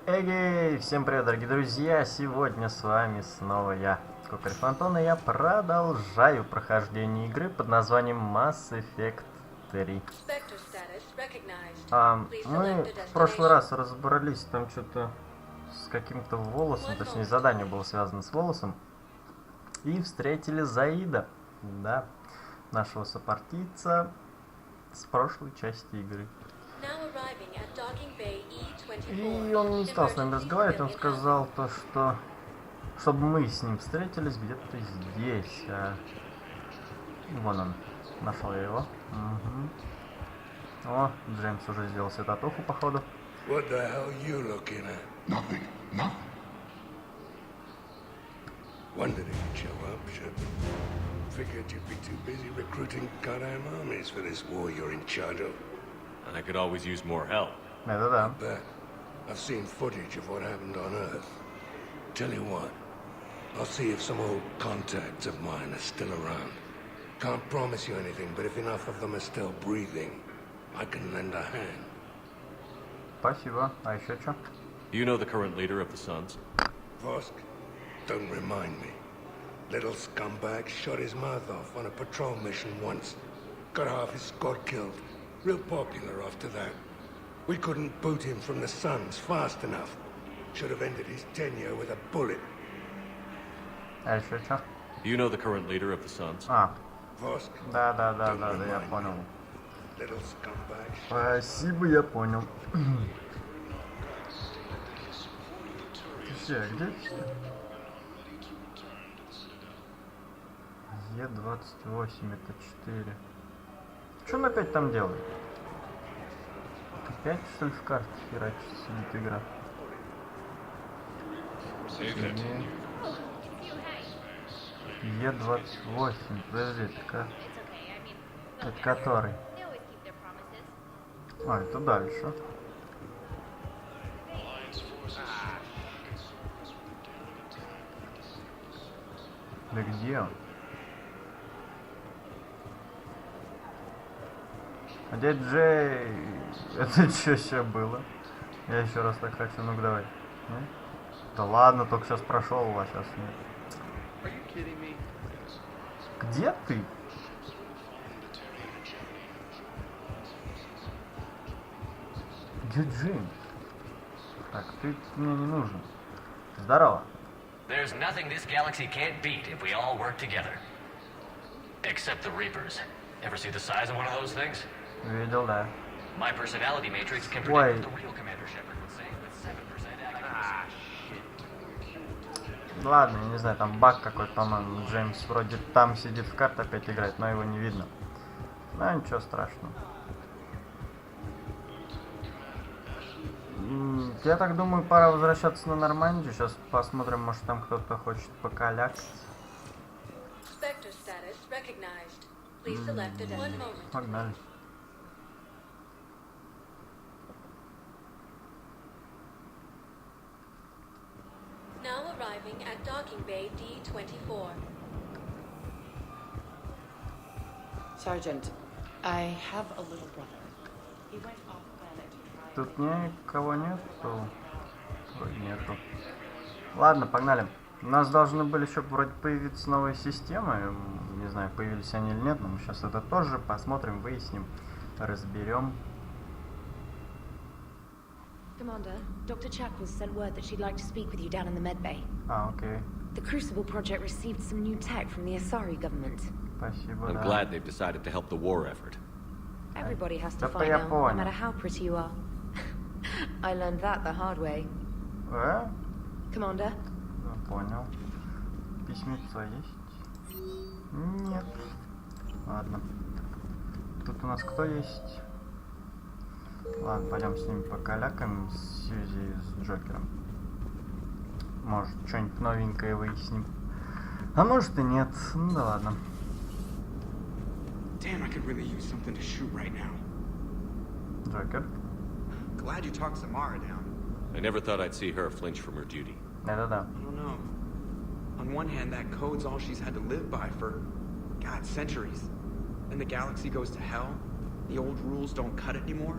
Эй, всем привет, дорогие друзья! Сегодня с вами снова я, Кокарев Антон, и я продолжаю прохождение игры под названием Mass Effect 3. Мы в прошлый раз разобрались там что-то с каким-то волосом, точнее задание было связано с волосом, и встретили Заида, да, нашего сопартийца с прошлой части игры. И он не стал с нами разговаривать, он сказал то, что чтобы мы с ним встретились где-то здесь. Вон он, нашел я его. Угу. О, Джеймс уже сделал себе татуху, походу. What the hell you looking at? Nothing. Nothing. Wondered if you'd show up, should. Figured you'd be too busy recruiting goddamn armies for this war you're in charge of. I could always use more help. Да-да-да. Bet. I've seen footage of what happened on Earth. Tell you what, I'll see if some old contacts of mine are still around. Can't promise you anything, but if enough of them are still breathing, I can lend a hand. Спасибо. А еще что? You know the current leader of the Suns? Vosk, don't remind me. Little scumbag shot his mouth off on a patrol mission once. Got half his squad killed. Real popular after that. We couldn't boot him from the Suns fast enough. Should have ended his tenure with a bullet. А еще что? You know the current leader of the Suns? Vosk, Да, don't я remind me. понял. Little scumbag. Спасибо, я понял. Все, где все? Е28, это 4. Что он опять там делает? Опять, что ли, в карте херачится сидит игра? Е28, подожди, это который? А, это дальше. Да где он? А дядя Джей, это что сейчас было? Я еще раз так хочу, ну-ка давай. Да ладно, только сейчас прошел, а сейчас нет. Где ты? Где Джеймс? Так, ты мне не нужен. Здорово. There's nothing this galaxy can't beat if we all work together. Except the Reapers. Ever see the size of one of those things? Видел, да. My personality matrix can Ой. predict what the real Commander Shepard would say with 7% accuracy. Ладно, я не знаю, там баг какой-то, по-моему. Джеймс вроде там сидит в карты опять играет, но его не видно. Ну, ничего страшного. Я так думаю, пора возвращаться на Нормандию. Сейчас посмотрим, может там кто-то хочет покалякать. Погнали. Now arriving at docking bay D24. Sergeant, I have a little brother. He went off planet to try. Тут никого нету. Вроде нету. Ладно, погнали. У нас должны были еще вроде появиться новые системы. Не знаю, появились они или нет, но мы сейчас это тоже посмотрим, выясним, разберем. Commander, Dr. Chakwas sent word that she'd like to speak with you down in the medbay. Окей. The Crucible project received some new tech from the Asari government. Спасибо, I'm да. glad they've decided to help the war effort. Everybody has to Да fight я now, no понял. matter how pretty you are. I learned that the hard way. Commander? Понял. Письмецо есть? Нет. Ладно. Тут у нас кто есть? Ладно, пойдем с ними покалякаем, с Сьюзи и с Джокером. Может, что-нибудь новенькое выясним. А может и нет. Ну да ладно. Damn, I could really use something to shoot right now. Джокер. Glad you talked Samara down. I never thought I'd see her flinch from her duty. Да-да-да. I don't know. On one hand, that code's all she's had to live by for, God, centuries. Then the galaxy goes to hell. The old rules don't cut it anymore.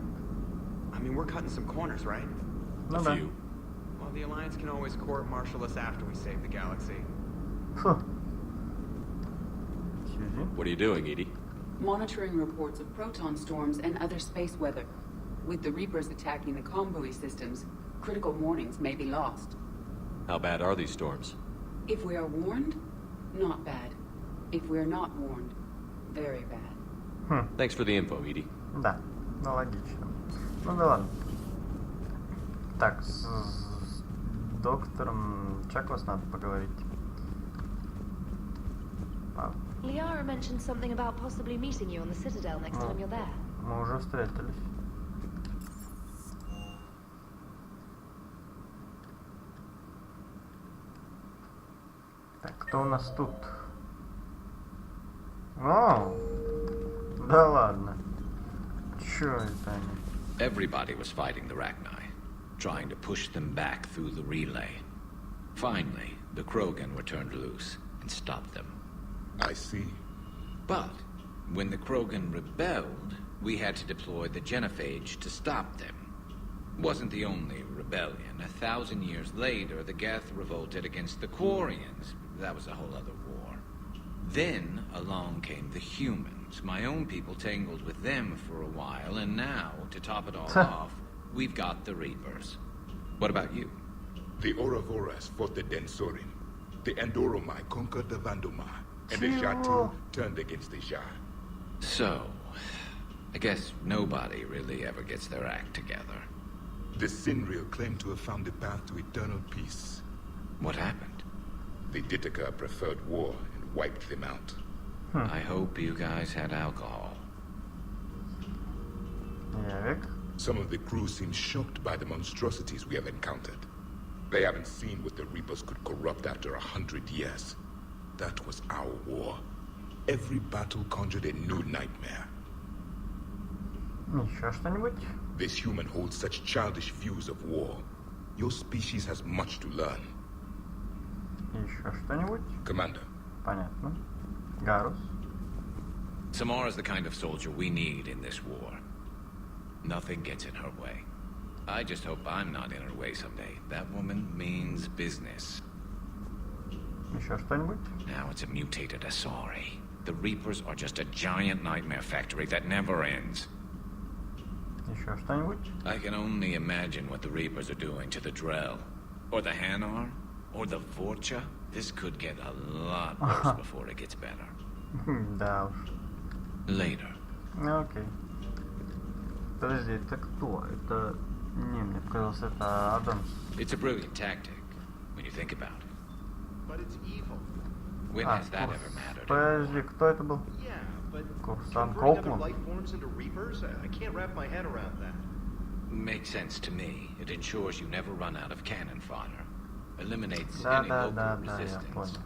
I mean, we're cutting some corners, right? A few. Well, the Alliance can always court-martial us after we save the galaxy. What are you doing, Edie? Monitoring reports of proton storms and other space weather. With the Reapers attacking the convoy systems, critical warnings may be lost. How bad are these storms? If we are warned, not bad. If we are not warned, very bad. Thanks for the info, Edie. Да, ну логично. Ну да ладно. Так, с доктором Чаклас надо поговорить. Liara mentioned something about possibly meeting you on the Citadel next time you're there. Мы уже встретились. Так, кто у нас тут? О, да ладно. Чё это они? Everybody was fighting the Rachni, trying to push them back through the relay. Finally, the Krogan were turned loose and stopped them. I see. But when the Krogan rebelled, we had to deploy the Genophage to stop them. Wasn't the only rebellion. 1,000 years later, the Geth revolted against the Quarians. That was a whole other war. Then along came the humans. My own people tangled with them for a while, and now, to top it all off, we've got the Reapers. What about you? The Ouroboros fought the Densorin. The Andoromai conquered the Vandomai. And the Shatu turned against the Shah. So, I guess nobody really ever gets their act together. The Sinreal claimed to have found the path to eternal peace. What happened? The Ditaka preferred war and wiped them out. I hope you guys had alcohol. Some of the crew seem shocked by the monstrosities we have encountered. They haven't seen what the Reapers could corrupt after 100 years. That was our war. Every battle conjured a new nightmare. Еще что-нибудь? This human holds such childish views of war. Your species has much to learn. Еще что-нибудь? Commander. Понятно. Гарус. Samara's the kind of soldier we need in this war. Nothing gets in her way. I just hope I'm not in her way someday. That woman means business. Еще что-нибудь? Now it's a mutated Asari. The Reapers are just a giant nightmare factory that never ends. Еще что-нибудь? I can only imagine what the Reapers are doing to the Drell. Or the Hanar. Or the Vorcha. This could get a lot worse before it gets better. Да уж. Later. Окей. Подожди, это кто? Это... Не, мне показалось, это Адамс. It's a brilliant tactic, when you think about it. But it's evil. When has that ever mattered? Подожди, кто это был? Yeah, but Курсант converting other Копланд. life forms into Reapers? I can't wrap my head around that. Makes sense to me. It ensures you never run out of cannon fodder. Eliminates any local resistance.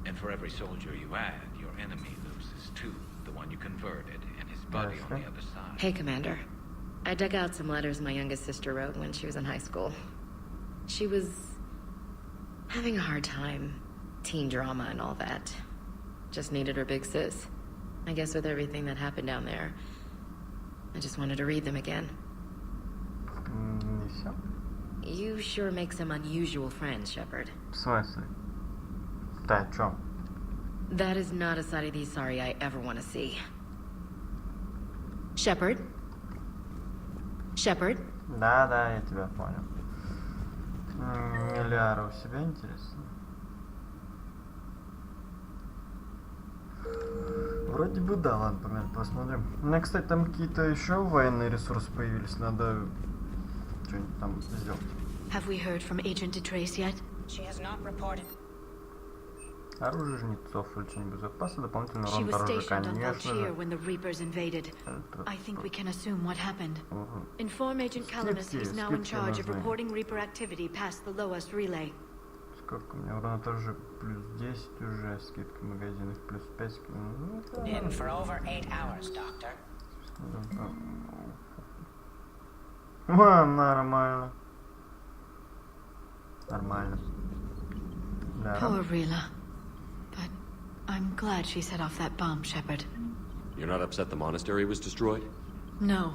And for every soldier you add, your enemy loses too. The one you converted and his buddy on the other side. Hey, Commander. I dug out some letters my youngest sister wrote when she was in high school. She was having a hard time. Teen drama and all that. Just needed her big sis. I guess with everything that happened down there, I just wanted to read them again. You sure make some unusual friends, Shepard. В смысле? Ты о чем? That is not a side of the Asari I ever want to see. Shepard? Shepard? Да, я тебя понял. Лиара у себя, интересно? Вроде бы да, ладно, посмотрим. У меня, кстати, там какие-то еще военные ресурсы появились, надо что-нибудь там сделать. Have we heard from Agent Detrace yet? She has not reported. Оружие жнецов, увеличение боезапаса, дополнительный She урон was оружия, stationed on конечно Valtier же. when the Reapers invaded. I think we can assume what happened. Inform Agent Calamus he's now in charge of reporting Reaper activity past the Loas relay. Сколько у меня урона тоже? Плюс 10 уже, скидка в магазинах, плюс 5. In for over 8 hours, Doctor. Нормально. Нормально. Poor Rila. But I'm glad she set off that bomb, Shepard. You're not upset the monastery was destroyed? No,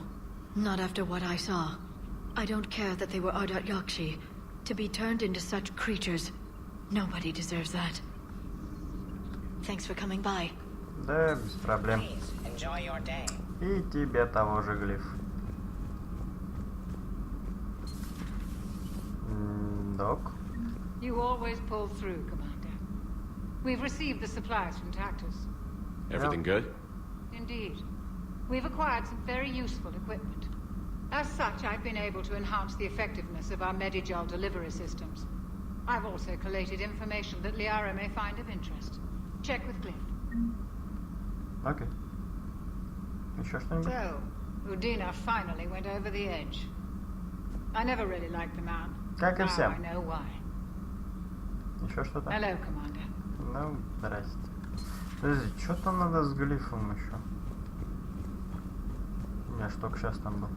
not after what I saw. I don't care that they were Ardat Yakshi. To be turned into such creatures, nobody deserves that. Thanks for coming by. Да, без проблем. Please, enjoy your day. И тебе того же, Глиф. Док. You always pull through, Commander. We've received the supplies from Tactus. Everything good? Indeed. We've acquired some very useful equipment. As such, I've been able to enhance the effectiveness of our Medigel delivery systems. I've also collated information that Liara may find of interest. Check with Cliff. Окей. Еще что-нибудь? So, Udina finally went over the edge. I never really liked the man. Как и Now всем. I know why. Еще что-то? Hello, Commander. Ну, здрасте. Подожди, что там надо с Глифом еще? Я ж только сейчас там был.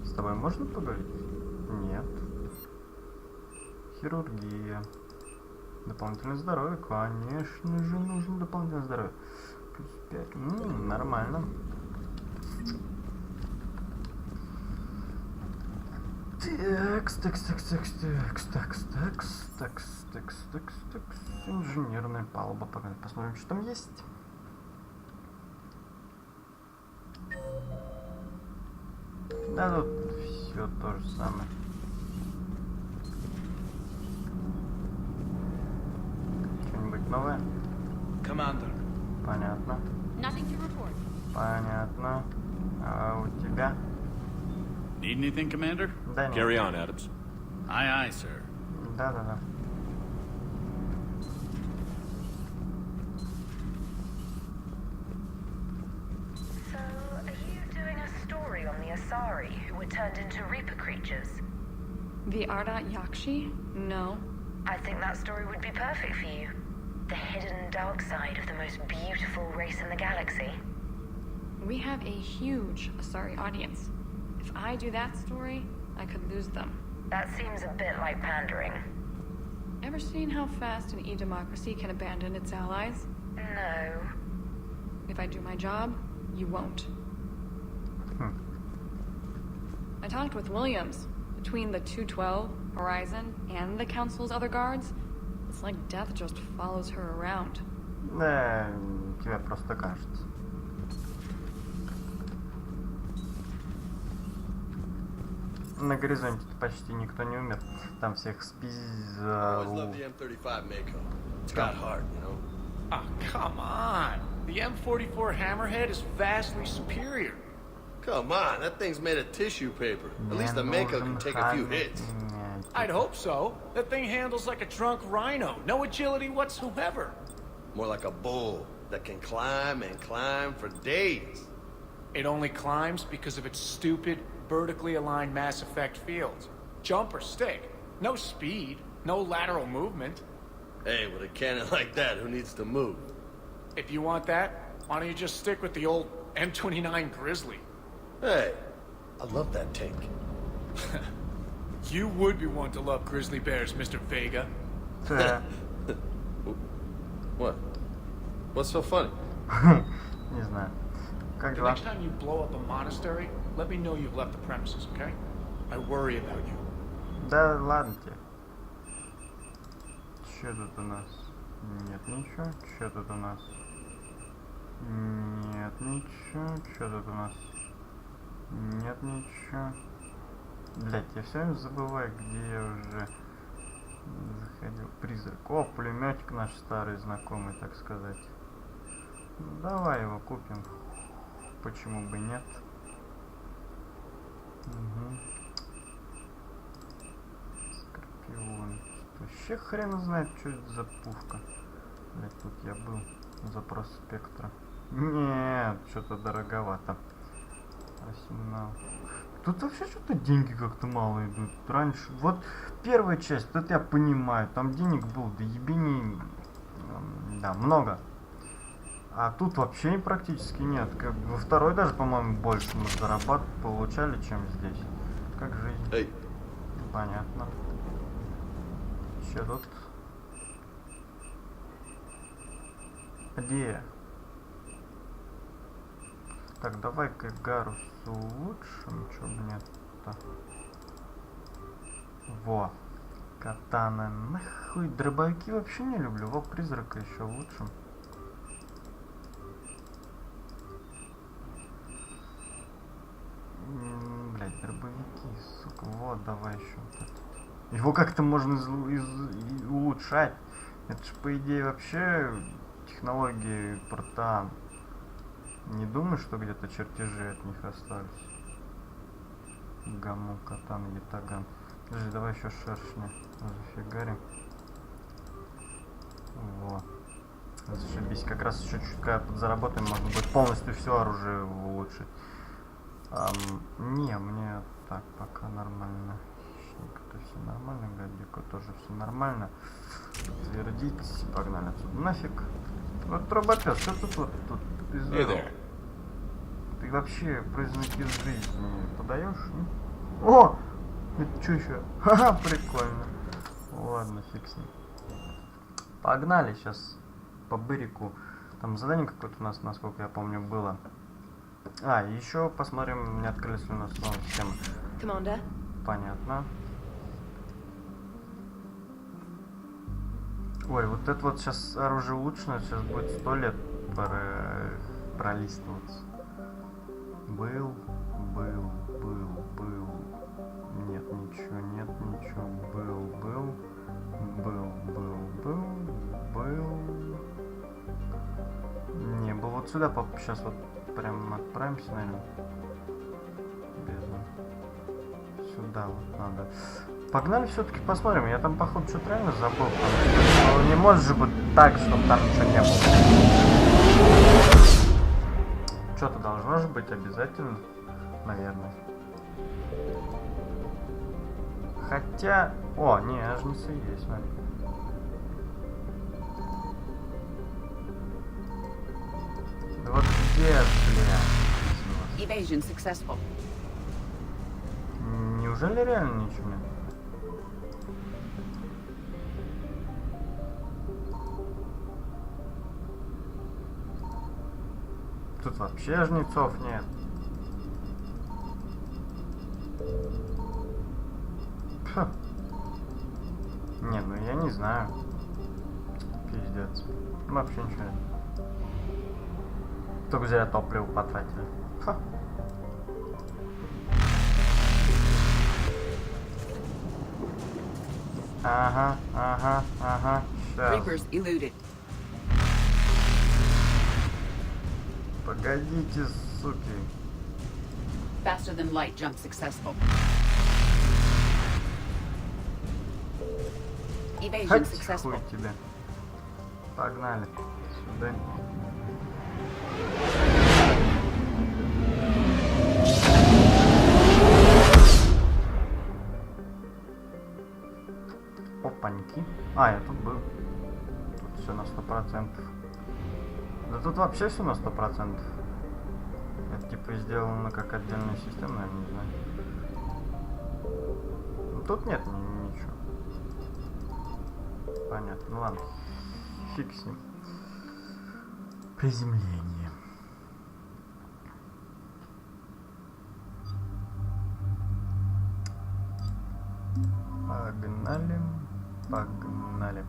С тобой можно поговорить? Нет. Хирургия. Дополнительное здоровье. Конечно же, нужно дополнительное здоровье. Плюс 5. Нормально. Такс. Инженерная палуба. Погнали, посмотрим, что там есть. Да, тут все то же самое. Что-нибудь новое? Commander. Понятно. Nothing to report. Понятно. А у тебя? Need anything, Commander? Да нет. Carry on, Adams. Aye, sir. Да. So, are you doing a story on the Asari who were turned into Reaper creatures? The Ardat Yakshi? No. I think that story would be perfect for you. The hidden dark side of the most beautiful race in the galaxy. We have a huge Asari audience. If I do that story, I could lose them. That seems a bit like pandering. Ever seen how fast an e-democracy can abandon its allies? No. If I do my job, you won't. I talked with Williams. Between the 212, Horizon, and the Council's other guards, it's like death just follows her around. Да, тебе просто кажется. На горизонте почти никто не умер. Там всех Always loved the M35 Mako. It's got heart, you know? Oh, come on. The M44 Hammerhead is vastly superior. Come on, that thing's made of tissue paper. At least the Mako can take a few hits. I'd hope so. That thing handles like a drunk rhino. No agility whatsoever. More like a bull that can climb and climb for days. It only climbs because of its stupid, vertically aligned mass effect fields. Jump or stick. No speed. No lateral movement. Hey, with a cannon like that, who needs to move? If you want that, why don't you just stick with the old M29 Grizzly? Hey, I love that tank. You would be one to love grizzly bears, Mr. Vega. What? What's so funny? Не знаю. Как The дела? next time you blow up a monastery, let me know you've left the premises, okay? I worry about you. Да ладно тебе. Че тут у нас? Нет ничего. Че тут у нас? Нет ничего. Че тут у нас? Нет ничего. Блять, я все время забываю, где я уже заходил. Призрак. О, пулеметик наш старый знакомый, так сказать. Давай его купим. Почему бы нет? Угу. Скорпион. Вообще хрен знает, что это за пушка. Блять, тут я был. Запрос спектра. Нет, что-то дороговато. Арсенал. Тут вообще что-то деньги как-то мало идут. Раньше, вот первая часть, тут я понимаю, там денег было до ебени, да, много. А тут вообще практически нет. Как во второй даже, по-моему, больше мы получали, чем здесь. Как жизнь. Эй. Понятно. Че тут? Где? Так, давай-ка Гарусу улучшим, чё бы нет-то. Во. Катана. Нахуй, дробовики вообще не люблю. Во, призрака еще лучше. Блять, дробовики, сука. Вот, давай еще вот это. Его как-то можно улучшать. Это ж, по идее, вообще технологии порта. Не думаю, что где-то чертежи от них остались. Гаму, катан, ятаган. Подожди, давай еще шершни зафигарим. Во. Зашибись. Как раз еще чуть-чуть, когда подзаработаем, можно будет полностью все оружие улучшить. Не, мне так пока нормально. Хищник-то все нормально, гадюка тоже все нормально. Подтвердить. Погнали отсюда. Нафиг. Вот тробопес, что тут вот тут из-за... Ты вообще признаки жизни подаешь? О! Это что еще? Ха-ха, прикольно. Ладно, фиг с ним. Погнали сейчас по бырику. Там задание какое-то у нас, насколько я помню, было. А, еще посмотрим, не открылись ли у нас новые системы. Команда. Понятно. Ой, вот это вот сейчас оружие улучшено, сейчас будет 100 лет пролистываться. Был. Нет, ничего, нет, ничего. Был. Не, был вот сюда, сейчас вот прям отправимся, наверное. Бездна. Сюда вот надо. Погнали все-таки посмотрим. Я там, походу, что-то реально забыл. Но не может же быть так, чтобы там ничего не было. Что-то должно же быть обязательно, наверное. Хотя... О, не, ажницы есть, смотри. Да вот где, бля? Evasion successful. Неужели реально ничего нет? Тут вообще жнецов нет. Ха. Не, ну я не знаю. Пиздец. Вообще ничего нет. Только зря топливо потратили. Ха. Ага. Сейчас. Погодите, суки. Faster than light jump successful. Evasion successful. Хуй тебе. Погнали. Сюда. Опаньки. А, я тут был. Тут все на 100%. Да тут вообще все на 100%. Это типа сделано как отдельная система, я не знаю. Но тут нет ничего. Понятно, ну ладно. Фиг с ним. Приземление. Погнали.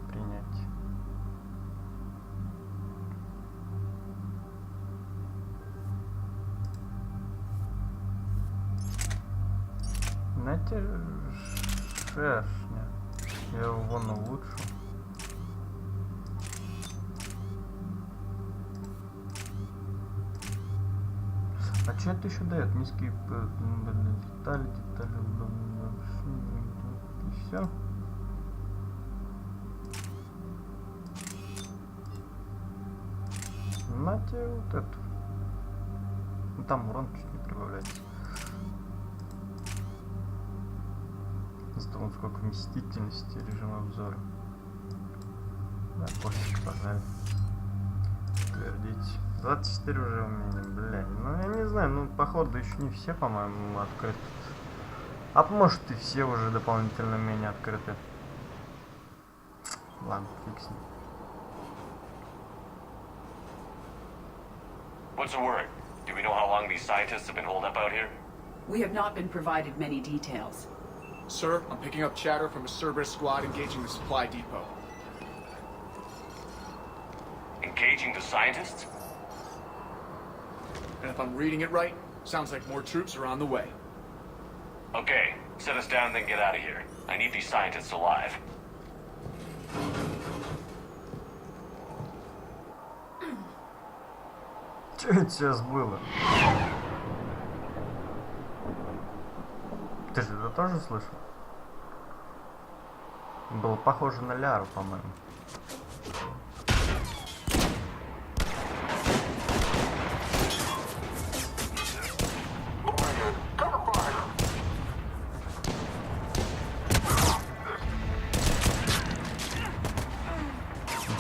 Принять. Знаете, шершня. Я его вон улучшу. А что это еще дает? Низкие детали. И все. Нате вот это. Ну, там урон чуть не прибавляется. Зато вот сколько вместительности, режим обзора. Да, пофиг, погнали. Твердить. 24 уже умения, блядь. Ну я не знаю, ну походу еще не все, по-моему, открыты. А может и все уже дополнительно умения открыты. Ладно, фиг с ним. What's the word? Do we know how long these scientists have been holed up out here? We have not been provided many details. Sir, I'm picking up chatter from a Cerberus squad engaging the supply depot. Engaging the scientists? And if I'm reading it right, sounds like more troops are on the way. Okay, set us down, then get out of here. I need these scientists alive. Что это сейчас было? Ты же это тоже слышал? Было похоже на Ляру, по-моему.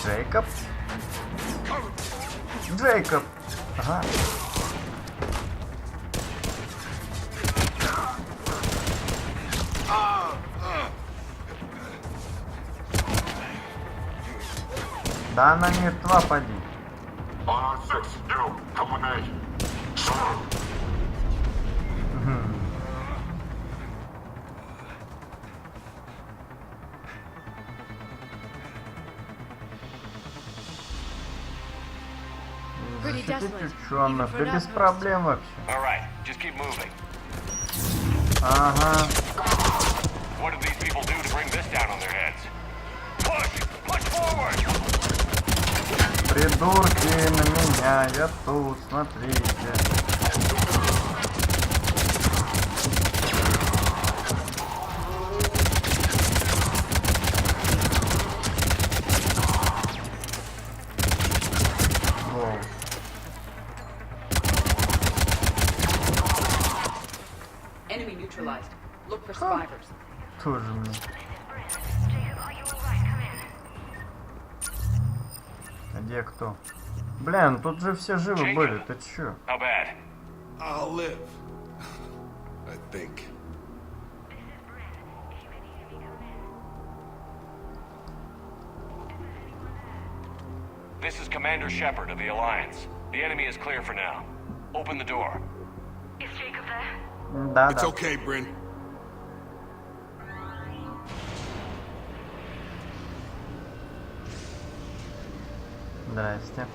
Джейкоб? Джейкоб! Ага. Да она мертва, поди. Учёных, да без проблем вообще. Ага. Придурки на меня, я тут, смотрите. Enemy neutralized. Look for survivors. Тоже мне. А где кто? Блин, тут же все живы были, ты чё? I'll live. I think. This is Commander Shepard of the Alliance. The enemy is clear for now. Open the door. Is Jacob there? Да, It's да. okay, Bryn. Здрасте.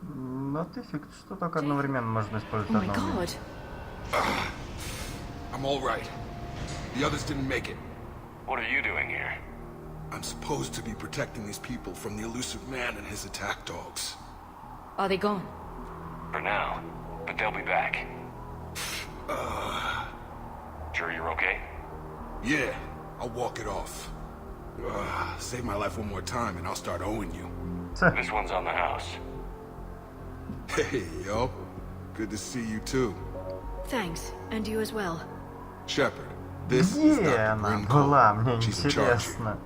Ну ты фиг, что только одновременно можно использовать одного. I'm all right. The others didn't make it. What are you doing here? I'm supposed to be protecting these people from the elusive man and his attack dogs. Are they gone? For now, but they'll be back. Sure you're okay? Yeah, I'll walk it off. Save my life one more time and I'll start owing you. This one's on the house. Hey, yo. Good to see you too. Thanks, and you as well. Shepard, this is Dr. Bryn Cole. She's in charge here.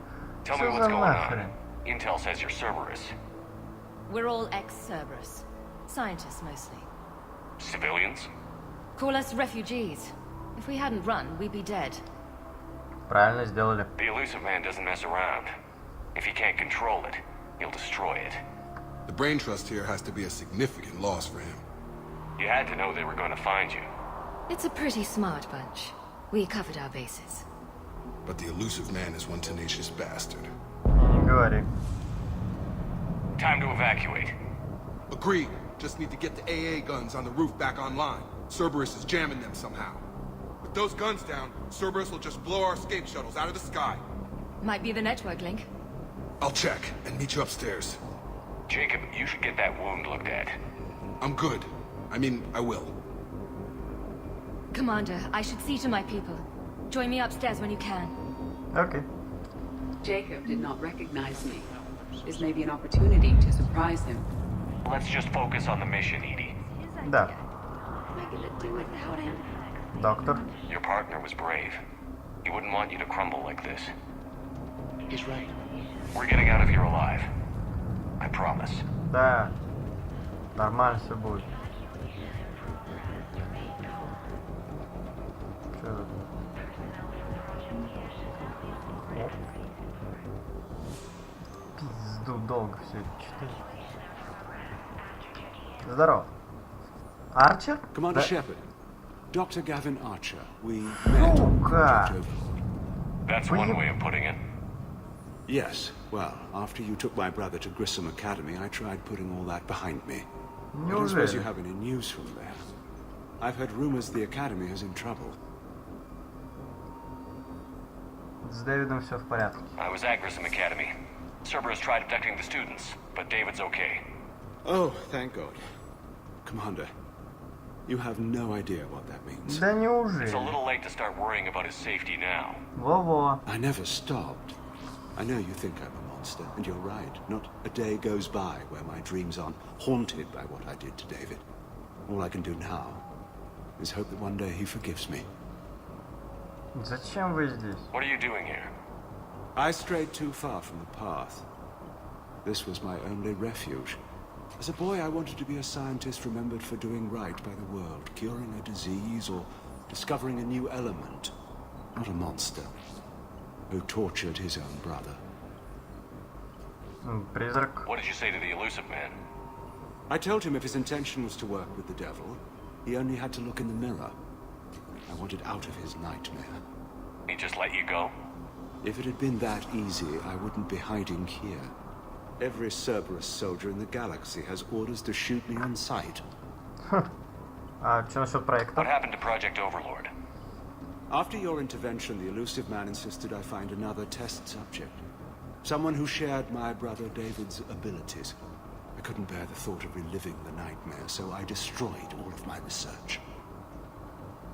Tell me what's going on. Intel says you're Cerberus. We're all ex-Cerberus. Scientists, mostly. Civilians? Call us refugees. If we hadn't run, we'd be dead. Правильно сделали. The elusive man doesn't mess around. If he can't control it, he'll destroy it. The brain trust here has to be a significant loss for him. You had to know they were going to find you. It's a pretty smart bunch. We covered our bases. But the elusive man is one tenacious bastard. Не говори. Time to evacuate. Agreed. Just need to get the AA guns on the roof back online. Cerberus is jamming them somehow. With those guns down, Cerberus will just blow our escape shuttles out of the sky. Might be the network link. I'll check and meet you upstairs. Jacob, you should get that wound looked at. I'm good. I mean, I will. Commander, I should see to my people. Join me upstairs when you can. Okay. Jacob did not recognize me. This may be an opportunity to surprise him. Let's just focus on the mission, Edie. Да. Доктор. Your partner was brave. He wouldn't want you to crumble like this. He's right. We're getting out of here alive. I promise. Да. Нормально все будет. Что это? О. Пизду долго все это читать. Здорово. Арчер? Commander Да. Shepard. Dr. Gavin Archer. We met on Project Overlord. That's one way of putting it. Yes. Well, after you took my brother to Grissom Academy, I tried putting all that behind me. I don't suppose you have any news from there. I've heard rumors the Academy is in trouble. С Дэвидом все в порядке. I was at Grissom Academy. Cerberus tried abducting the students, but David's okay. Oh, thank God. Commander, you have no idea what that means. Да неужели? It's a little late to start worrying about his safety now. Во-во. I never stopped. I know you think I'm a monster, and you're right. Not a day goes by where my dreams aren't haunted by what I did to David. All I can do now is hope that one day he forgives me. Зачем вы здесь? What are you doing here? I strayed too far from the path. This was my only refuge. As a boy, I wanted to be a scientist remembered for doing right by the world, curing a disease or discovering a new element. Not a monster who tortured his own brother. Призрак. What did you say to the elusive man? I told him if his intention was to work with the devil, he only had to look in the mirror. I wanted out of his nightmare. He just let you go? If it had been that easy, I wouldn't be hiding here. Every Cerberus soldier in the galaxy has orders to shoot me on sight. А что насчет проекта? What happened to Project Overlord? After your intervention, the elusive man insisted I find another test subject. Someone who shared my brother David's abilities. I couldn't bear the thought of reliving the nightmare, so I destroyed all of my research.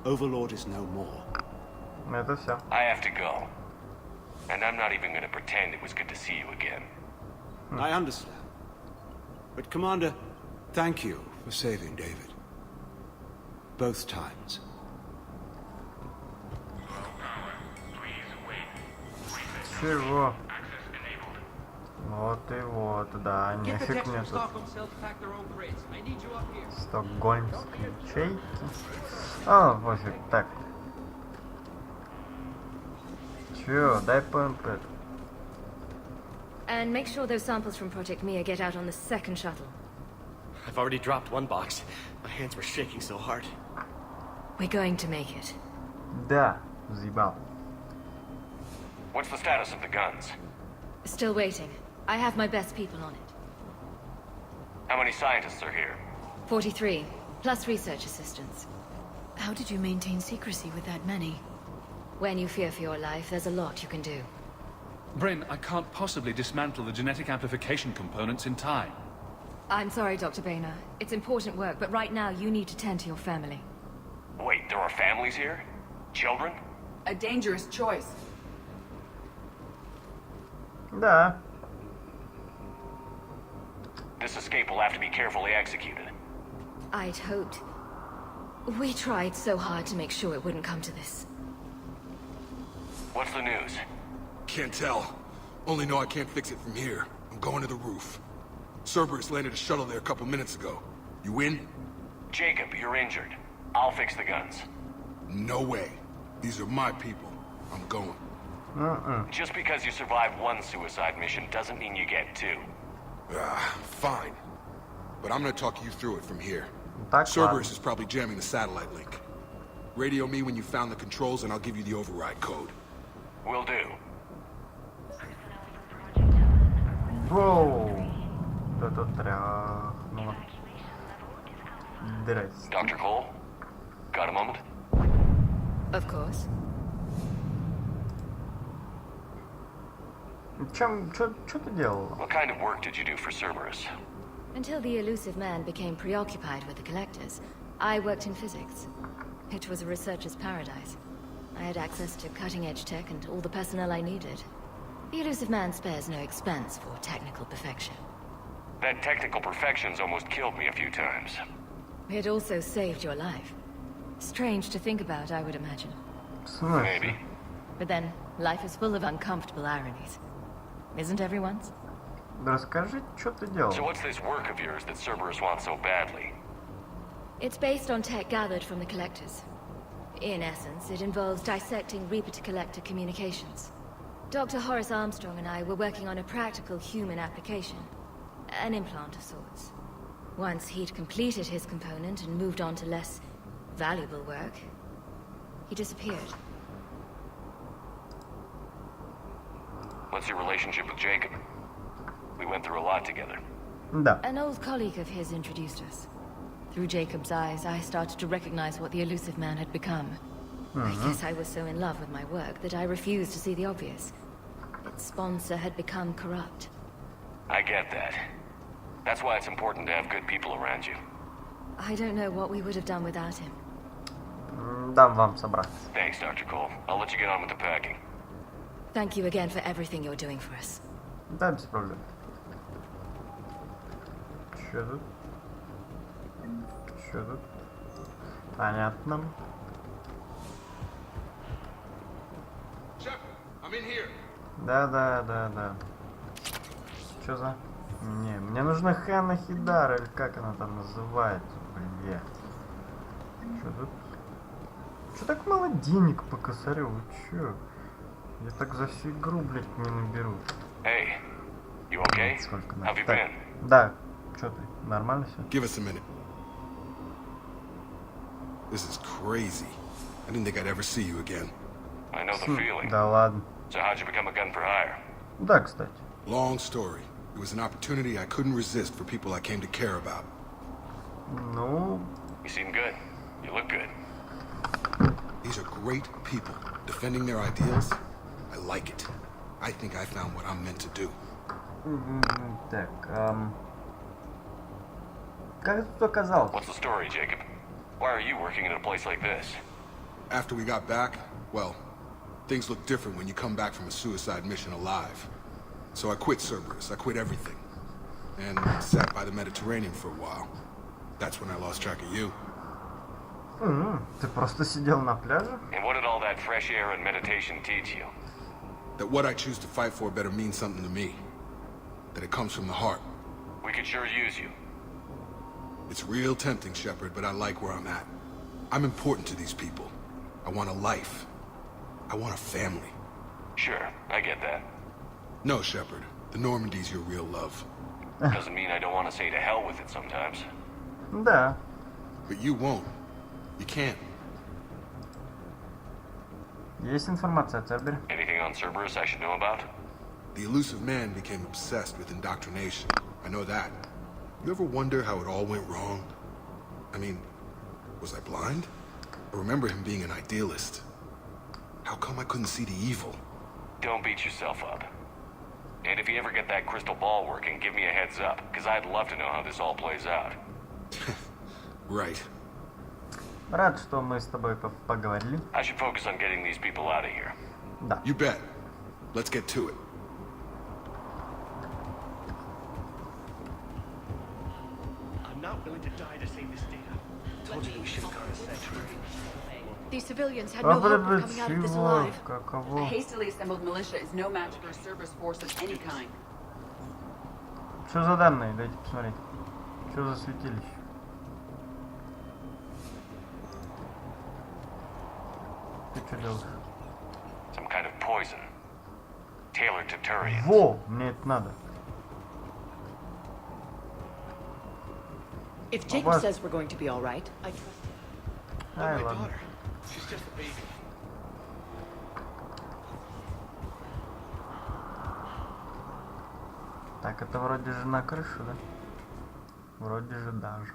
Overlord is no more. Это все. I have to go. And I'm not even going to pretend it was good to see you again. I understand. But Commander, thank you for saving David. Both times. Чего? Вот и вот, да, нифиг мне тут. Стокгольмские ячейки. А, пофиг, так. Чё, дай ПМП. And make sure those samples from Project Mia get out on the second shuttle. I've already dropped one box. My hands were shaking so hard. We're going to make it. Да, заебал. What's the status of the guns? Still waiting. I have my best people on it. How many scientists are here? 43, plus research assistants. How did you maintain secrecy with that many? When you fear for your life, there's a lot you can do. Bryn, I can't possibly dismantle the genetic amplification components in time. I'm sorry, Dr. Boehner. It's important work, but right now you need to tend to your family. Wait, there are families here? Children? A dangerous choice. Да. This escape will have to be carefully executed. I'd hoped. We tried so hard to make sure it wouldn't come to this. What's the news? Can't tell. Only know I can't fix it from here. I'm going to the roof. Cerberus landed a shuttle there a couple minutes ago. You in? Jacob, you're injured. I'll fix the guns. No way. These are my people. I'm going. Just because you survived one suicide mission doesn't mean you get two. Fine. But I'm gonna talk you through it from here. Так, Cerberus is probably jamming the satellite link. Radio me when you found the controls and I'll give you the override code. Will do. Воу. Это тряхнуло. Здрасте. Dr. Cole? Got a moment? Of course. Что ты делала? What kind of work did you do for Cerberus? Until the elusive man became preoccupied with the collectors, I worked in physics. It was a researcher's paradise. I had access to cutting-edge tech and all the personnel I needed. The elusive man spares no expense for technical perfection. That technical perfection's almost killed me a few times. It also saved your life. Strange to think about, I would imagine. Maybe. But then, life is full of uncomfortable ironies. Isn't everyone's? Расскажи, что ты делал? So what's this work of yours that Cerberus wants so badly? It's based on tech gathered from the collectors. In essence, it involves dissecting Reaper-to-Collector communications. Dr. Horace Armstrong and I were working on a practical human application. An implant of sorts. Once he'd completed his component and moved on to less valuable work, he disappeared. What's your relationship with Jacob? We went through a lot together. Да. An old colleague of his introduced us. Through Jacob's eyes, I started to recognize what the elusive man had become. I guess I was so in love with my work that I refused to see the obvious. Its sponsor had become corrupt. I get that. That's why it's important to have good people around you. I don't know what we would have done without him. Дам вам собраться. Thanks, Dr. Cole. I'll let you get on with the packing. Thank you again for everything you're doing for us. Да, без проблем. Чё тут? Чё тут? Понятно. Да. Чё за... Не, мне нужна Ханна Хидар, или как она там называется, блин. Чё тут? Чё так мало денег по косарю, вы чё? Я так за всю игру, блядь, не наберу. Hey, you okay? Сколько How have you так, been? да, чё ты, нормально всё? Give us a minute. This is crazy. I didn't think I'd ever see you again. I know the feeling. Да ладно. So how'd you become a gun for hire? Да, кстати. Long story. It was an opportunity I couldn't resist for people I came to care about. Ну... You seem good. You look good. These are great people. Defending their ideals, I like it. I think I found what I'm meant to do. Так, как ты тут оказался? What's the story, Jacob? Why are you working in a place like this? After we got back, well, things look different when you come back from a suicide mission alive. So I quit Cerberus, I quit everything. And sat by the Mediterranean for a while. That's when I lost track of you. Ты просто сидел на пляже? And what did all that fresh air and meditation teach you? That what I choose to fight for better mean something to me. That it comes from the heart. We could sure use you. It's real tempting, Shepard, but I like where I'm at. I'm important to these people. I want a life. I want a family. Sure, I get that. No, Shepard. The Normandy's your real love. Doesn't mean I don't want to say to hell with it sometimes. Да. But you won't. You can't. Есть информация о Цербере? Anything on Cerberus I should know about? The elusive man became obsessed with indoctrination. I know that. You ever wonder how it all went wrong? I mean, was I blind? I remember him being an idealist. How come I couldn't see the evil? Don't beat yourself up. And if you ever get that crystal ball working, give me a heads up, because I'd love to know how this all plays out. Right. Рад, что мы с тобой поговорили. I should focus on getting these people out of here. Да. You bet. Let's get to it. I'm not willing to die to save this data. Told you we should have gone a century. These civilians had no hope of coming out of this alive. A hastily assembled militia is no match for a Cerberus force of any kind. Что за данные? Дайте посмотреть. Что за святилище? Ты что делаешь? Some kind of poison. Tailored to Turians. Во! Мне это надо. If Jacob says we're going to be all right, I trust him. Ай, ладно. She's just a baby. Так, это вроде же на крышу, да? Вроде же даже.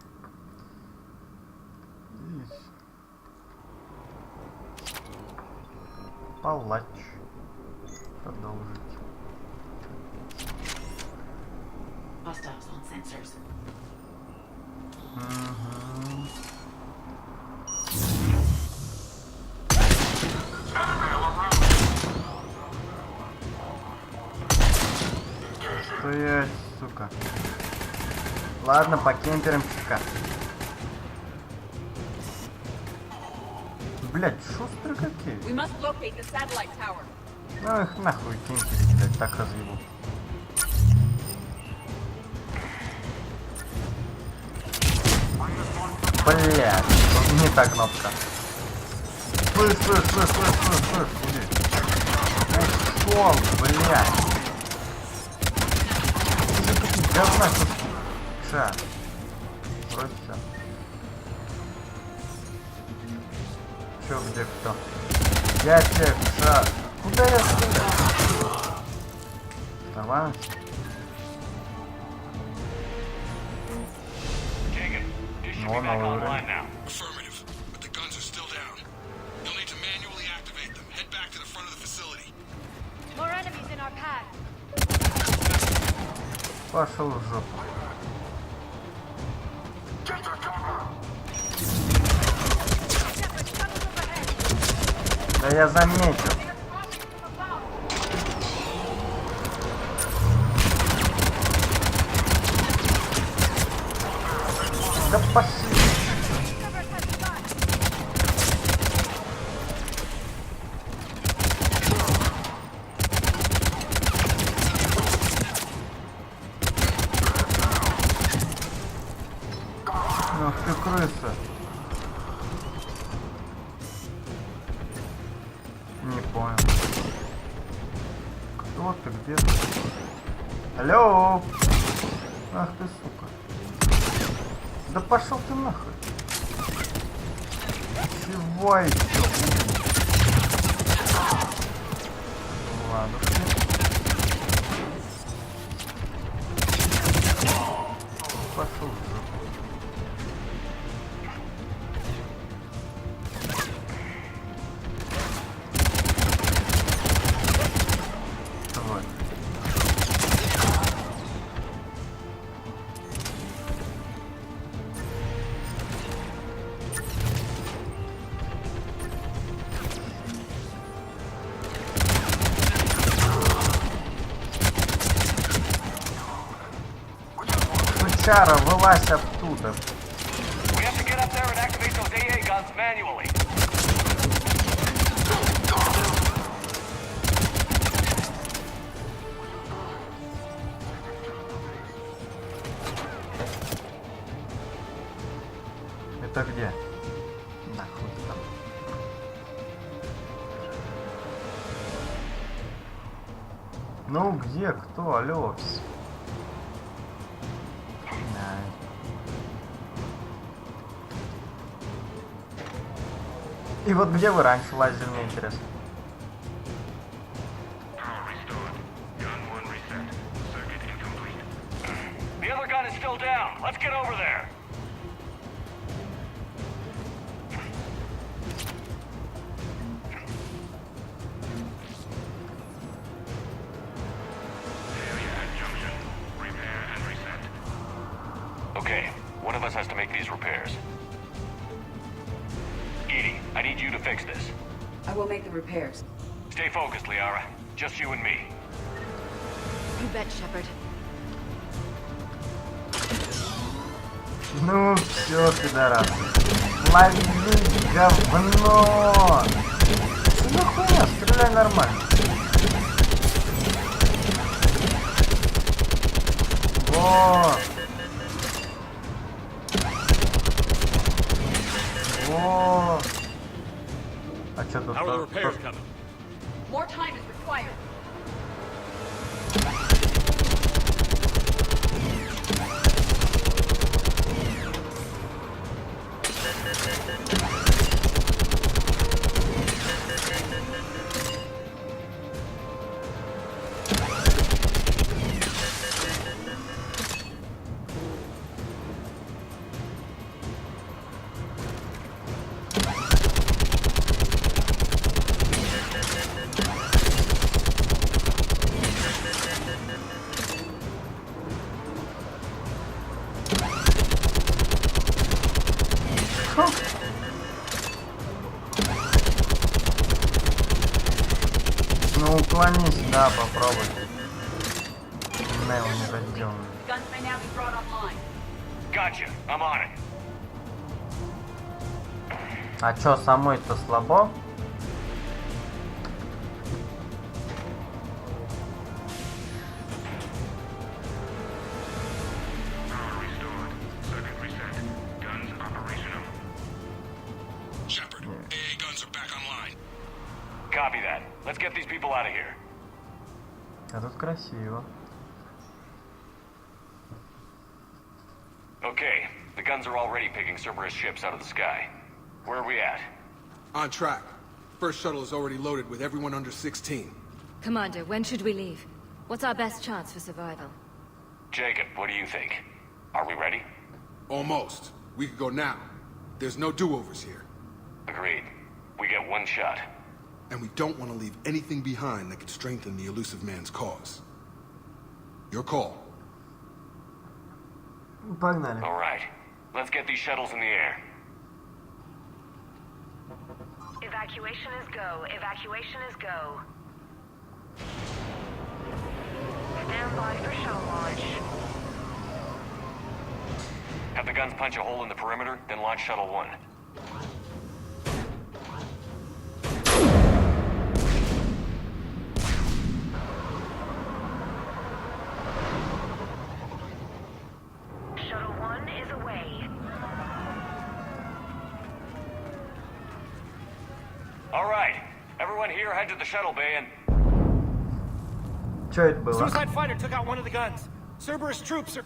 Здесь. Палач. Продолжить. Hostiles on sensors. Стоять, сука. Ладно, покемперим чутка. Блять, шустрые какие. We must locate the satellite tower. Ну их нахуй кемперить, блять, так разъебу. Блять, не та кнопка. Слышь, ушел, блять. Говна, ша. Откройся. Чё, где кто? Я чек, куда я стреляю? Давай. Вон на уровень. Пошел в жопу. Да я заметил. Да пошли. Ах ты крыса. Не понял. Кто ты, где ты? Алло! Ах ты, сука. Да пошел ты нахуй. Чего еще? Ладушки. Пошел в жопу. Чара, вылазь оттуда. Это где? Нахуй там. Ну где, кто, алло? И вот где вы раньше лазили, мне интересно. The other gun is still down. Let's get over there. Okay, one of us has to make these repairs. Edie, I need you to fix this. I will make the repairs. Stay focused, Liara. Just you and me. You bet, Shepard. Ну все, пидорас. Лови говно! Ну хуйня, стреляй нормально. Во! Во! А чё тут? More time is required. Ну уклонись, да, попробуй. Нейл не разделан. Gotcha. I'm on it. А чё, самой-то слабо? Copy that. Let's get these people out of here. А тут красиво. Okay, The guns are already picking Cerberus ships out of the sky. Where are we at? On track. First shuttle is already loaded with everyone under 16. Commander, when should we leave? What's our best chance for survival? Jacob, what do you think? Are we ready? Almost. We could go now. There's no do-overs here. Agreed. We get one shot. And we don't want to leave anything behind that could strengthen the elusive man's cause. Your call. Погнали. All right. Let's get these shuttles in the air. Evacuation is go. Evacuation is go. Stand by for shuttle launch. Have the guns punch a hole in the perimeter, then launch Shuttle 1. Shuttle 1 is away. All right. Everyone here head to the shuttle bay and... Чё это было? Suicide fighter took out one of the guns. Cerberus troops are...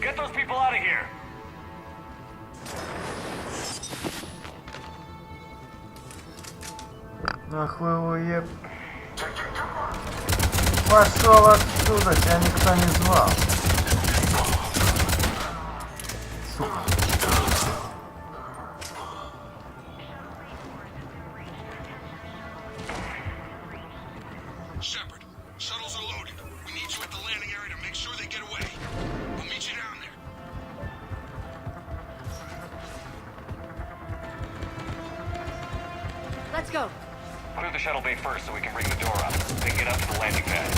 Get those people out of here! Ах вы уеб... Пошел отсюда, тебя никто не звал. Сука. Shepard, shuttles are loaded. We need you at the landing area to make sure they get away. We'll meet you down there. Let's go. Clear the shuttle bay first so we can bring the door up. Then get up to the landing pad.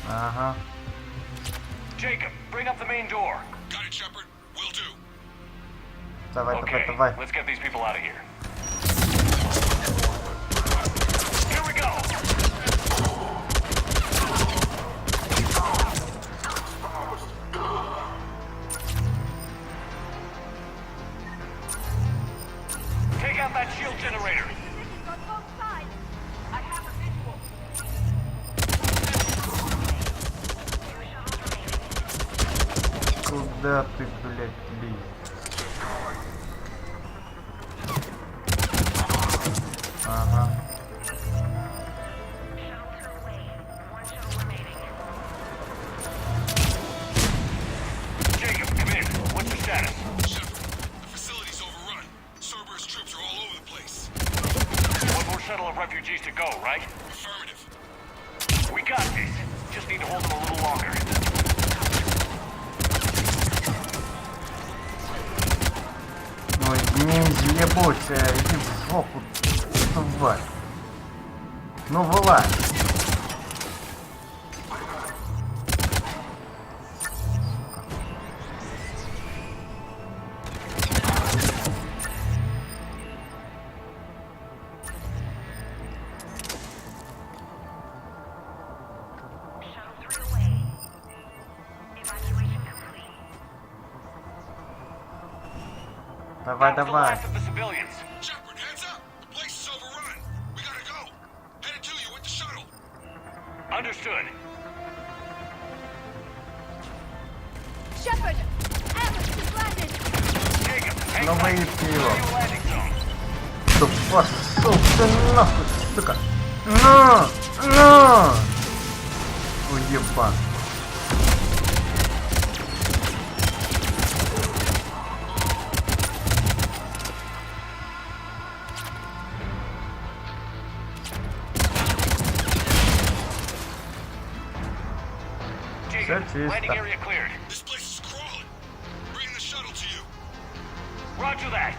Ага. Jacob, bring up the main door. Got it, Shepard. Will do. Давай, Okay, давай. let's get these people out of here. Here we go! Take out that shield generator. Куда ты, блядь, лезешь? Ага. Jacob, come in. What's the status? Shepard, the facility's overrun. Cerberus troops are all over the place. One more shuttle of refugees to go, right? Affirmative. We got this. Just need to hold them a little longer. Ой, не ебуться, иди в жопу, тварь. Ну вылазь. Давай, давай. Shepard, heads up! The place is overrun. We gotta go. Headed to you with the shuttle. Understood. Shepard! Alex has landed! Ну выебни его. Да пошел ты нахуй, сука. На! Уебан. Landing area cleared. This place is crawling. Bring the shuttle to you. Roger that.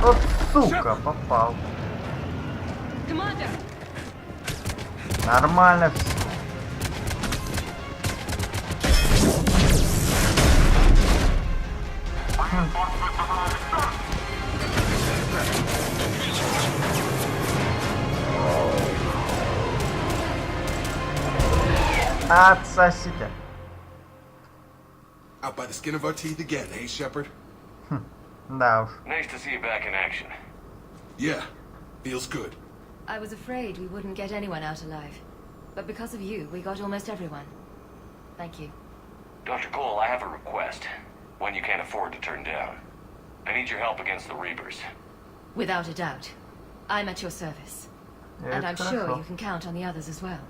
Вот сука, попал. Commander! Нормально все. Отсосите. Out by the skin of our teeth again, eh, Shepard? Да уж. Nice to see you back in action. Yeah, feels good. I was afraid we wouldn't get anyone out alive. But because of you, we got almost everyone. Thank you. Dr. Cole, I have a request. One you can't afford to turn down. I need your help against the Reapers. Without a doubt. I'm at your service. And I'm sure you can count on the others as well.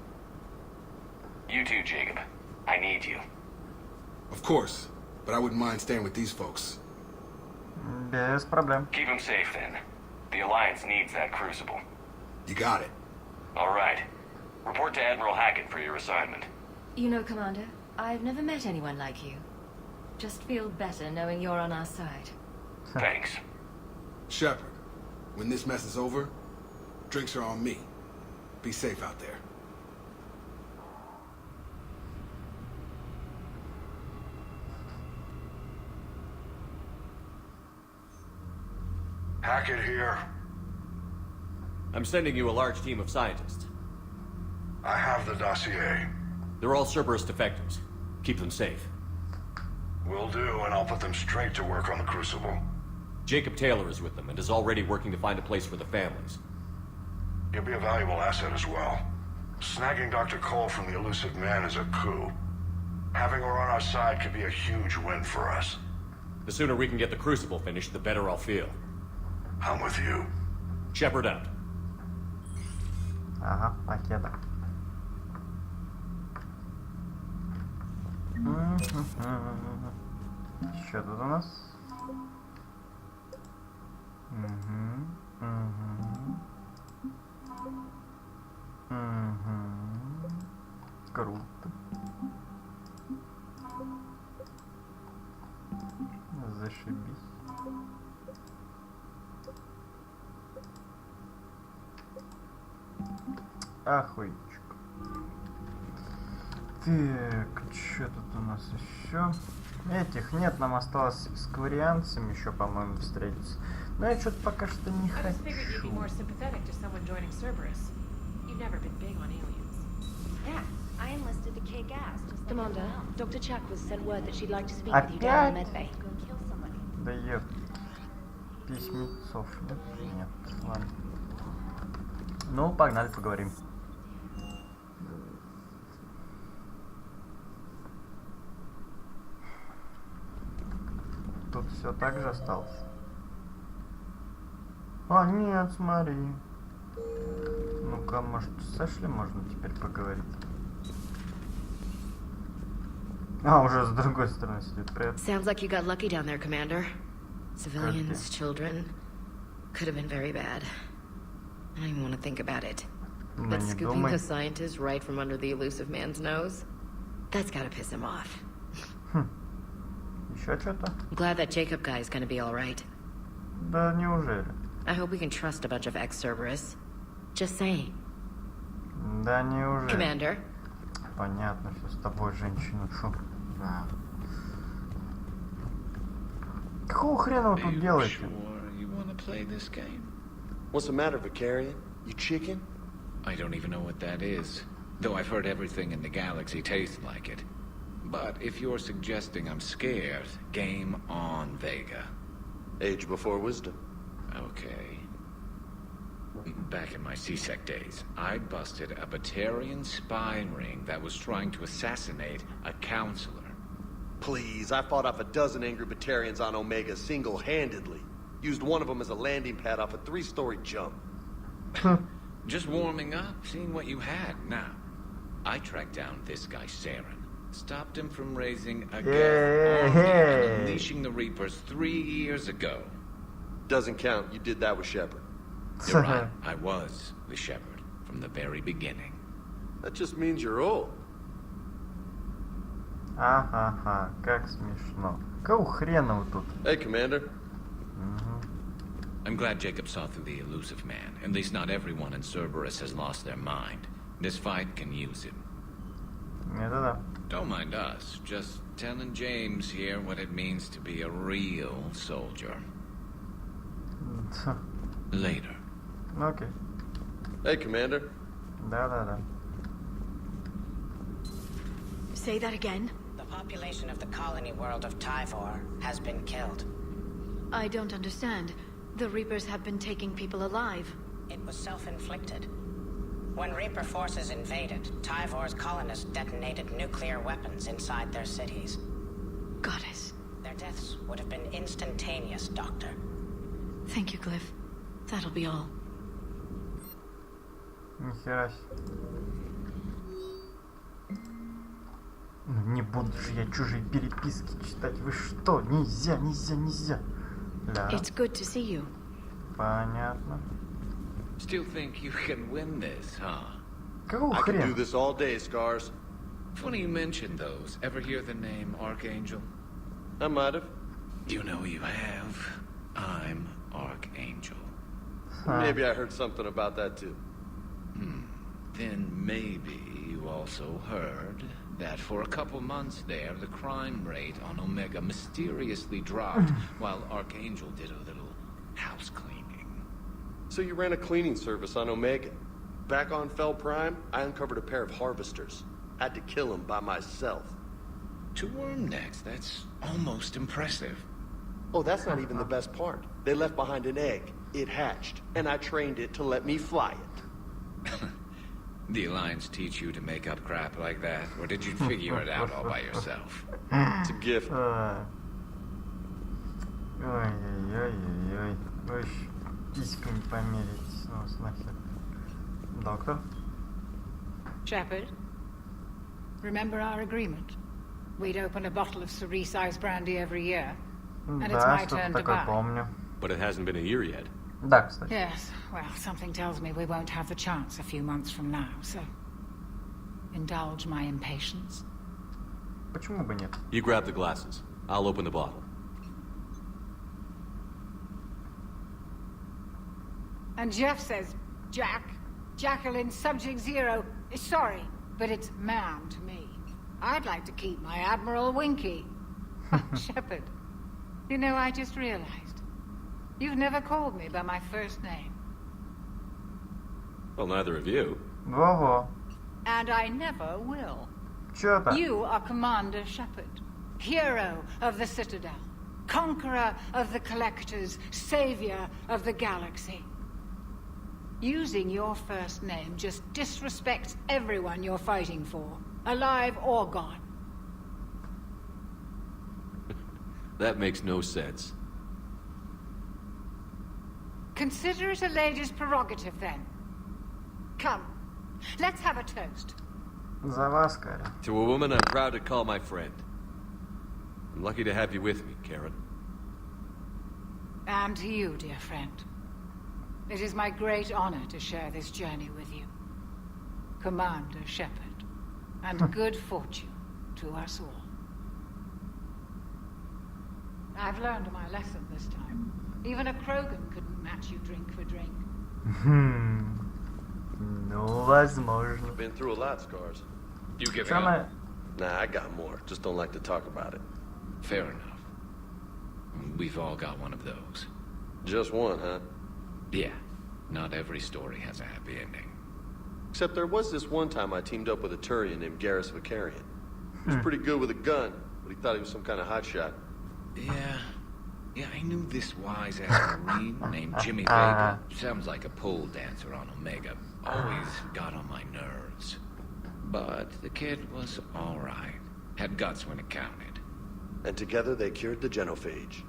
You too, Jacob. I need you. Of course, but I wouldn't mind staying with these folks. Без проблем. Keep them safe then. The Alliance needs that crucible. You got it. All right. Report to Admiral Hackett for your assignment. You know, Commander, I've never met anyone like you. Just feel better knowing you're on our side. Thanks. Shepard, when this mess is over, drinks are on me. Be safe out there. Hackett here. I'm sending you a large team of scientists. I have the dossier. They're all Cerberus defectives. Keep them safe. Will do, and I'll put them straight to work on the Crucible. Jacob Taylor is with them and is already working to find a place for the families. He'll be a valuable asset as well. Snagging Dr. Cole from the elusive man is a coup. Having her on our side could be a huge win for us. The sooner we can get the Crucible finished, the better I'll feel. I'm with you. Shepard out. Ага, пакета. Что тут у нас? Круто. Зашибись. Охуенчик. Так, что тут у нас еще? Этих нет, нам осталось с кварианцами еще, по-моему, встретиться. Но я что-то пока что не хочу. Commander, Dr. Chakwas sent word that she'd like to speak with you down in medbay. Да еб. Письмецов нет? Нет, ладно. Ну, погнали, поговорим. Тут все так же осталось. А, нет, смотри. Ну-ка, может, с Эшли можно теперь поговорить? А, уже с другой стороны сидит. Привет. Sounds like you got lucky down there, Commander. Civilians, children. Could have been very bad. I don't even want to think about it. But scooping the scientist right from under the elusive man's nose? That's gotta piss him off. Еще что-то? I'm glad that Jacob guy is gonna be alright. Да неужели? I hope we can trust a bunch of ex-Cerberus. Just saying. Да неужели? Commander. Понятно, все с тобой, женщина. Шо? Какого хрена вы тут делаете? What's the matter, Vicarian? You chicken? I don't even know what that is. Though I've heard everything in the galaxy tastes like it. But if you're suggesting I'm scared, game on, Vega. Age before wisdom. Okay. Back in my C-Sec days, I busted a Batarian spy ring that was trying to assassinate a counselor. Please, I fought off a dozen angry Batarians on Omega single-handedly. Used one of them as a landing pad off a 3-story jump. Just warming up, seeing what you had. Now, I tracked down this guy, Saren. Stopped him from raising a Geth army and unleashing the Reapers 3 years ago. Doesn't count. You did that with Shepard. You're right. I was with Shepard from the very beginning. That just means you're old. Ага, как смешно. Какого хрена вы тут? Hey, Commander. I'm glad Jacob saw through the elusive man. At least not everyone in Cerberus has lost their mind. This fight can use him. Это да. Don't mind us. Just telling James here what it means to be a real soldier. Later. Окей. Hey, Commander. Да. Say that again? The population of the colony world of Tyvor has been killed. I don't understand. The Reapers have been taking people alive. It was self-inflicted. When Reaper forces invaded, Tyvor's colonists detonated nuclear weapons inside their cities. Goddess. Their deaths would have been instantaneous, Doctor. Thank you, Cliff. That'll be all. Нихера себе. Ну не буду же я чужие переписки читать. Вы что? Нельзя. Ля. It's good to see you. Понятно. Still think you can win this, huh? Какого I can хрена? do this all day, Scars. Funny you mentioned those. Ever hear the name Archangel? I might have. You know you have. I'm Archangel. Maybe I heard something about that too. Then maybe you also heard that for a couple months there, the crime rate on Omega mysteriously dropped while Archangel did a little house cleaning. So you ran a cleaning service on Omega. Back on Fel Prime, I uncovered a pair of harvesters. Had to kill them by myself. 2 worm necks, that's almost impressive. Oh, that's not even the best part. They left behind an egg. It hatched, and I trained it to let me fly it. The Alliance teach you to make up crap like that, or did you figure it out all by yourself? It's a gift. Ой-ой-ой-ой-ой. Вы ж письками померитесь. Ну, нахер. Доктор? Shepard, remember our agreement? We'd open a bottle of cerise brandy every year, and it's Да, my что-то turn to такое buy. помню. But it hasn't been a year yet. Да, кстати. Yes, well, something tells me we won't have the chance a few months from now, so indulge my impatience. Почему бы нет? You grab the glasses. I'll open the bottle. And Jeff says, Jacqueline Subject Zero is sorry, but it's ma'am to me. I'd like to keep my Admiral Winky. Shepard, you know, I just realized. You've never called me by my first name. Well, neither of you. Во-во. And I never will. Чё-то. You are Commander Shepard, hero of the Citadel, conqueror of the Collectors, savior of the galaxy. Using your first name just disrespects everyone you're fighting for, alive or gone. That makes no sense. Consider it a lady's prerogative, then. Come, let's have a toast. За вас, Кэрри. To a woman I'm proud to call my friend. I'm lucky to have you with me, Karen. And to you, dear friend. It is my great honor to share this journey with you. Commander Shepard. And good fortune to us all. I've learned my lesson this time. Even a Krogan couldn't match you drink for drink. Ну, возможно. You've been through a lot, Scars. You giving Самое... up? Nah, I got more. Just don't like to talk about it. Fair enough. We've all got one of those. Just one, huh? Yeah. Not every story has a happy ending. Except there was this one time I teamed up with a Turian named Garrus Vicarian. He was pretty good with a gun, but he thought he was some kind of hotshot. Yeah, I knew this wise-ass Marine named Jimmy Vega. Sounds like a pole dancer on Omega. Always got on my nerves. But the kid was all right. Had guts when it counted. And together they cured the genophage.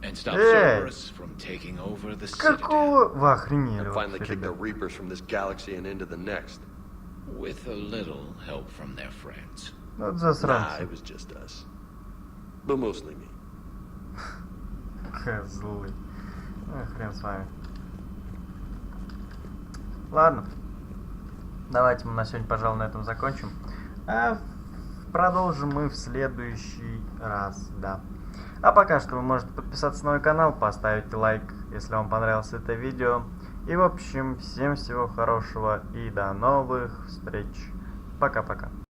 And stopped Cerberus from taking over the Citadel. Какого вы охренели And finally вообще, kicked the ребят? Reapers from this galaxy and into the next. With a little help from their friends. Вот Nah, засранцы. it was just us. But mostly me. Козлы. Ну, хрен с вами. Ладно. Давайте мы на сегодня, пожалуй, на этом закончим. А продолжим мы в следующий раз, да. А пока что вы можете подписаться на мой канал, поставить лайк, если вам понравилось это видео. И в общем, всем всего хорошего и до новых встреч. Пока-пока.